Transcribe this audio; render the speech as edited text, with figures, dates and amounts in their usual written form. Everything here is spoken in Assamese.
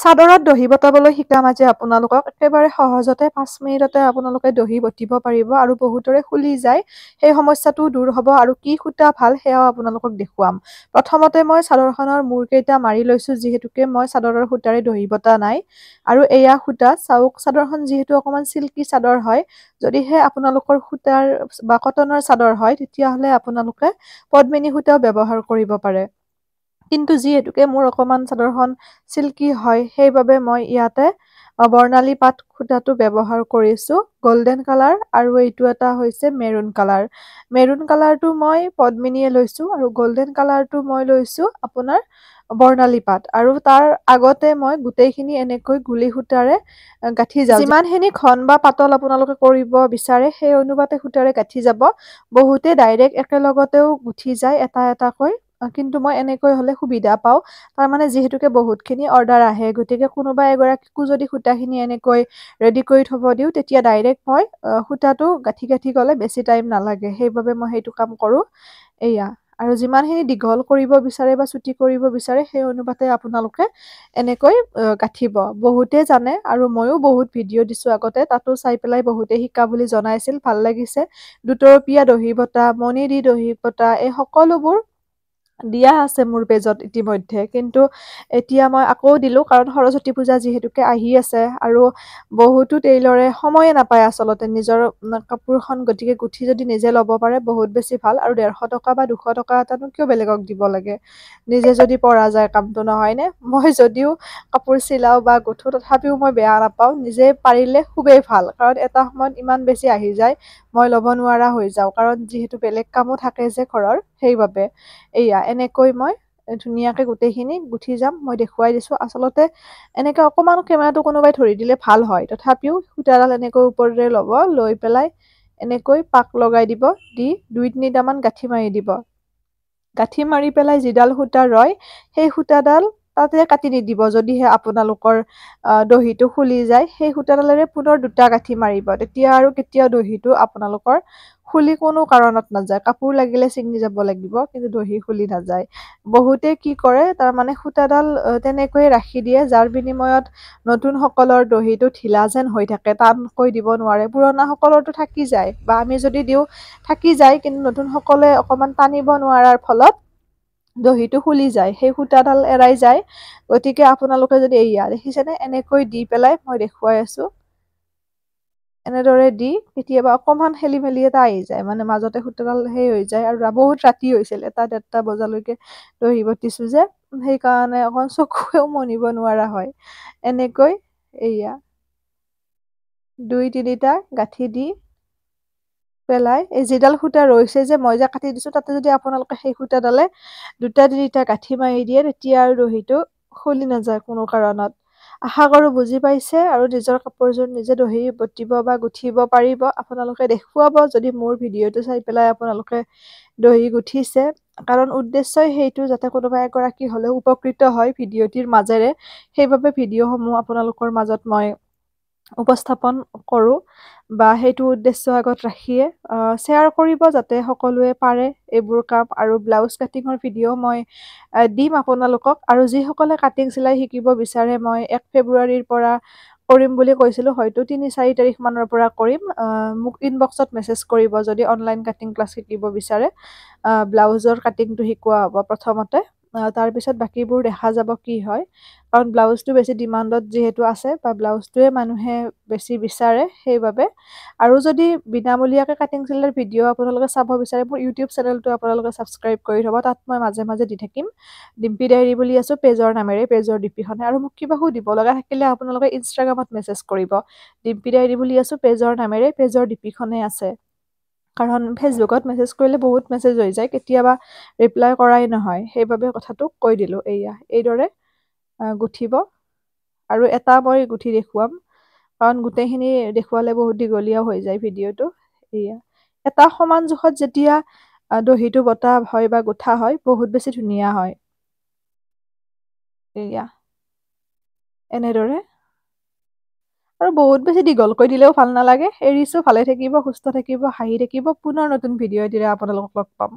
চাদৰত দহি বটাবলৈ শিকাম আজি আপোনালোকক একেবাৰে সহজতে 5 মিনিটতে আপোনালোকে দহি বটিব পাৰিব আৰু বহুতৰে খুলি যায় সেই সমস্যাটো দূৰ হ'ব আৰু কি সূতা ভাল সেয়াও আপোনালোকক দেখুৱাম প্ৰথমতে মই চাদৰখনৰ মূৰকেইটা মাৰি লৈছো যিহেতুকে মই চাদৰৰ সূতাৰে দহি বটা নাই আৰু এয়া সূতা চাওক চাদৰখন যিহেতু অকমান সিল্কি চাদৰ হয় যদিহে আপোনালোকৰ সূতাৰ বা কটনৰ চাদৰ হয় তেতিয়াহলে আপোনালোকে পদ্মিনী সূতাও ব্যৱহাৰ কৰিব পাৰে কিন্তু যিহেতুকে মোৰ অকমান চাদৰখন সিল্কি হয় সেইবাবে মই ইয়াতে বৰ্ণালী পাট খুটাটো ব্যৱহাৰ কৰিছো গোল্ডেন কালাৰ আৰু এইটো এটা হৈছে মেৰুন কালাৰটো মই পদ্মিনীয়ে লৈছো আৰু গোল্ডেন কালাৰটো মই লৈছো আপোনাৰ বৰ্ণালী পাট আৰু তাৰ আগতে মই গুটেইখিনি এনেকৈ গুলি সূতাৰে গাঁঠি যাও যিমানখিনি ঘন বা পাতল আপোনালোকে কৰিব বিচাৰে সেই অনুপাতে সূতাৰে গাঁঠি যাব বহুতে ডাইৰেক্ট একেলগতেও গুঠি যায় এটা এটাকৈ কিন্তু মই এনেকৈ হলে সুবিধা পাও তাৰ মানে যেহেতুকে বহুতখিনি অৰ্ডাৰ আহে গতিকে কোনোবা এগৰাকীকো যদি সূতাখিনি এনেকৈ ৰেডি কৰি থব দিও তেতিয়া ডাইৰেক্ট মই সূতাটো গাঁঠি গলে বেছি টাইম নালাগে সেইবাবে মই সেইটো কাম কৰো এয়া আৰু যিমানখিনি দীঘল কৰিব বিচাৰে বা ছুটি কৰিব বিচাৰে সেই অনুপাতে আপোনালোকে এনেকৈ গাঁঠিব বহুতে জানে আৰু ময়ো বহুত ভিডিঅ' দিছো আগতে তাতো চাই পেলাই বহুতে শিকা বুলি জনাইছিল ভাল লাগিছে দুতৰপীয়া দহি বটা মণি দি দহি বটা এই সকলোবোৰ দিয়া আছে মোৰ পেজত ইতিমধ্যে কিন্তু এতিয়া মই আকৌ দিলো কাৰণ সৰস্বতী পূজা যিহেতুকে আহি আছে আৰু বহুতো টেইলৰে সময়ে নাপায় আসলতে নিজৰ কাপোৰখন গতিকে গুঠি যদি নিজে ল'ব পাৰে বহুত বেছি ভাল আৰু 150 টকা বা 200 টকা এটানো কিয় বেলেগক দিব লাগে নিজে যদি পৰা যায় কামটো নহয় নে মই যদিও কাপোৰ চিলাও বা গুঠো তথাপিও মই বেয়া নাপাও নিজে পাৰিলে খুবেই ভাল কাৰণ এটা সময়ত ইমান বেছি আহি যায় মই ল'ব নোৱাৰা হৈ যাও কাৰণ যিহেতু বেলেগ কামো থাকে যে ঘৰৰ সেইবাবে এয়া এনেকৈ মই ধুনীয়াকে গোটেইখিনি গুঠি যাম মই দেখুৱাই দিছো আসলতে এনেকে অকমান কেমেৰাটো কোনোবাই ধৰি দিলে ভাল হয় তথাপিও সূতাডাল এনেকৈ ওপৰৰে ল'ব লৈ পেলাই এনেকৈ পাক লগাই দিব দি 2-3টা মান গাঁঠি মাৰি দিব গাঁঠি মাৰি পেলাই যিডাল সূতা ৰয় সেই সূতাডাল তাতে কাটি নিদিব যদিহে আপোনালোকৰ দহিটো খুলি যায় সেই সূতাডালেৰে পুনৰ 2টা গাঁঠি মাৰিব তেতিয়া আৰু কেতিয়াও দহিটো আপোনালোকৰ খুলি কোনো কাৰণত নাযায় কাপোৰ লাগিলে ছিঙি যাব লাগিব কিন্তু দহি খুলি নাযায় বহুতে কি কৰে তাৰ মানে সূতাডাল তেনেকৈ ৰাখি দিয়ে যাৰ বিনিময়ত নতুন সকলৰ দহিটো ঢিলা যেন হৈ থাকে টানকৈ দিব নোৱাৰে পুৰণা সকলৰটো থাকি যায় বা আমি যদি দিও থাকি যায় কিন্তু নতুন সকলে অকমান টানিব নোৱাৰাৰ ফলত দহিটো খুলি যায় সেই সূতাডাল এৰাই যায় গতিকে আপোনালোকে যদি এয়া দেখিছেনে এনেকৈ দি পেলাই মই দেখুৱাই আছো এনেদৰে দি কেতিয়াবা অকমান খেলি মেলি এটা আহি যায় মানে মাজতে সূতাডাল সেই হৈ যায় আৰু বহুত ৰাতি হৈছিল 1-1:30 বজালৈকে দহি বটিছো যে সেইকাৰণে অকন চকুৱেও মনিব নোৱাৰা হয় এনেকৈ এয়া 2-3টা গাঁঠি দি পেলাই এই যিডাল সূতা ৰৈছে যে মই যে কাটি দিছো তাতে যদি আপোনালোকে সেই সূতাডালে 2-3টা গাঁঠি মাৰি দিয়ে তেতিয়া আৰু দহিটো খুলি নাযায় কোনো কাৰণত আশা কৰো বুজি পাইছে আৰু নিজৰ কাপোৰযোৰ নিজে দহি বটিব বা গুঠিব পাৰিব আপোনালোকে দেখুৱাব যদি মোৰ ভিডিঅ'টো চাই পেলাই আপোনালোকে দহি গুঠিছে কাৰণ উদ্দেশ্যই সেইটো যাতে কোনোবা এগৰাকী হলেও উপকৃত হয় ভিডিঅ'টিৰ মাজেৰে সেইবাবে ভিডিঅ'সমূহ আপোনালোকৰ মাজত মই উপস্থাপন কৰো বা সেইটো উদ্দেশ্য আগত ৰাখিয়ে শ্বেয়াৰ কৰিব যাতে সকলোৱে পাৰে এইবোৰ কাম আৰু ব্লাউজ কাটিঙৰ ভিডিঅ' মই দিম আপোনালোকক আৰু যিসকলে কাটিং চিলাই শিকিব বিচাৰে মই 1 ফেব্ৰুৱাৰীৰ পৰা কৰিম বুলি কৈছিলো হয়তো 3-4 তাৰিখ মানৰ পৰা কৰিম মোক ইনবক্সত মেছেজ কৰিব যদি অনলাইন কাটিং ক্লাছ শিকিব বিচাৰে ব্লাউজৰ কাটিংটো শিকোৱা হ'ব প্ৰথমতে তাৰ পিছত বাকিবোৰ দেখা যাব কি হয় কাৰণ ব্লাউজটো বেছি ডিমান্ডত যেহেতু আছে বা ব্লাউজটোৱে মানুহে বেছি বিচাৰে সেইবাবে আৰু যদি বিনামূলীয়াকৈ কাটিং চিলাইৰ ভিডিঅ' আপোনালোকে চাব বিচাৰে মোৰ ইউটিউব চেনেলটো আপোনালোকে সাবস্ক্ৰাইব কৰি থব তাত মই মাজে মাজে দি থাকিম ডিম্পি ডায়েৰী বুলি আছো পেজৰ নামেৰে পেজৰ ডিপিখনে আৰু মোক কিবা সুধিব লগা থাকিলে আপোনালোকে ইনষ্টাগ্ৰামত মেছেজ কৰিব ডিম্পি ডায়েৰী বুলি আছো পেজৰ নামেৰে পেজৰ ডিপিখনে আছে কাৰণ ফেচবুকত মেছেজ কৰিলে বহুত মেছেজ হৈ যায় কেতিয়াবা ৰিপ্লাই কৰাই নহয় সেইবাবে কথাটো কৈ দিলো এয়া এইদৰে গুঠিব আৰু এটা মই গুঠি দেখুৱাম কাৰণ গুটেইখিনি দেখুৱালে বহুত দীঘলীয়া হৈ যায় ভিডিঅ'টো এয়া এটা সমান জোখত যেতিয়া দহিটো বটা হয় বা গুঠা হয় বহুত বেছি ধুনীয়া হয় এয়া এনেদৰে আৰু বহুত বেছি দীঘলকৈ দিলেও ভাল নালাগে এৰিছো ভালে থাকিব সুস্থ থাকিব হাঁহি থাকিব পুনৰ নতুন ভিডিঅ' দিলে আপোনালোকক লগ পাম